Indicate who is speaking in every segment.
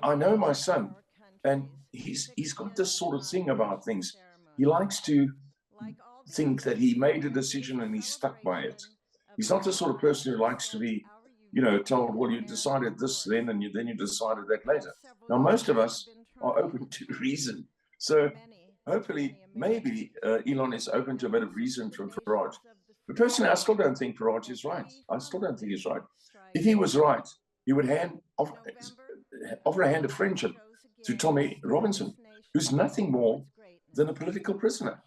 Speaker 1: I know my son, and he's got this sort of thing about things. He likes to think that he made a decision and he's stuck by it. He's not the sort of person who likes to be, told, well, you decided this then, and then you decided that later. Now, most of us are open to reason. So hopefully, maybe Elon is open to a bit of reason from Farage. But personally, I still don't think Farage is right. I still don't think he's right. If he was right, he would offer a hand of friendship to Tommy Robinson, who's nothing more than a political prisoner.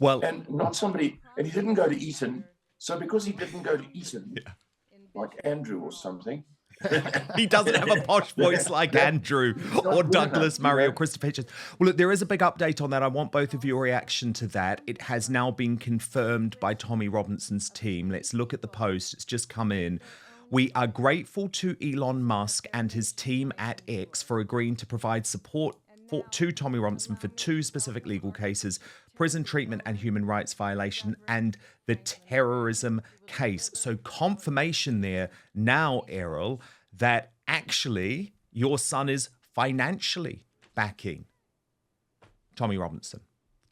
Speaker 2: Well,
Speaker 1: and not somebody, and he didn't go to Eton. So because he didn't go to Eton, like Andrew or something,
Speaker 2: he doesn't have a posh voice like Andrew or Douglas Murray or Christopher Hitchens. Well, look, there is a big update on that. I want both of your reaction to that. It has now been confirmed by Tommy Robinson's team. Let's look at the post. It's just come in. We are grateful to Elon Musk and his team at X for agreeing to provide support to Tommy Robinson for 2 specific legal cases: prison treatment and human rights violation, and the terrorism case. So confirmation there now, Errol, that actually your son is financially backing Tommy Robinson,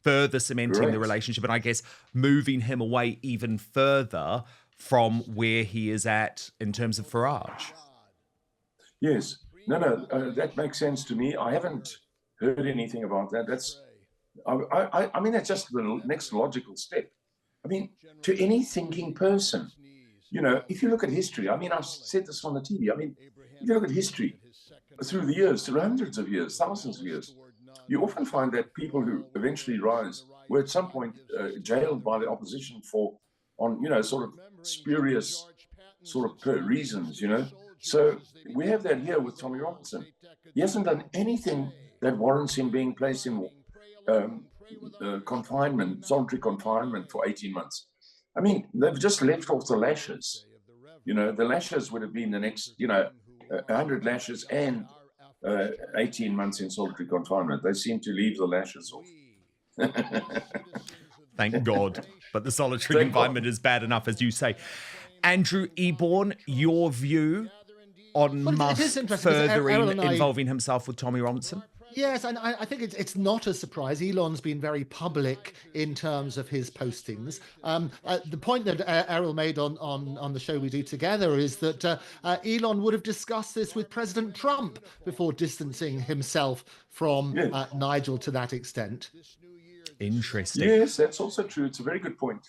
Speaker 2: further cementing the relationship, and I guess moving him away even further from where he is at in terms of Farage.
Speaker 1: Yes. No, that makes sense to me. I haven't heard anything about that. I mean, that's just the next logical step. I mean, to any thinking person, if you look at history, I mean, I've said this on the TV. I mean, if you look at history through the years, through hundreds of years, thousands of years, you often find that people who eventually rise were at some point jailed by the opposition on sort of spurious sort of reasons, So we have that here with Tommy Robinson. He hasn't done anything that warrants him being placed in confinement, solitary confinement for 18 months. I mean, they've just left off the lashes. The lashes would have been the next, 100 lashes and 18 months in solitary confinement. They seem to leave the lashes off.
Speaker 2: Thank God. But the solitary confinement is bad enough, as you say. Andrew Eborn, your view on Musk furthering involving himself with Tommy Robinson?
Speaker 3: Yes, and I think it's not a surprise. Elon's been very public in terms of his postings. The point that Errol made on the show we do together is that Elon would have discussed this with President Trump before distancing himself from Nigel to that extent.
Speaker 2: Interesting.
Speaker 1: Yes, that's also true. It's a very good point.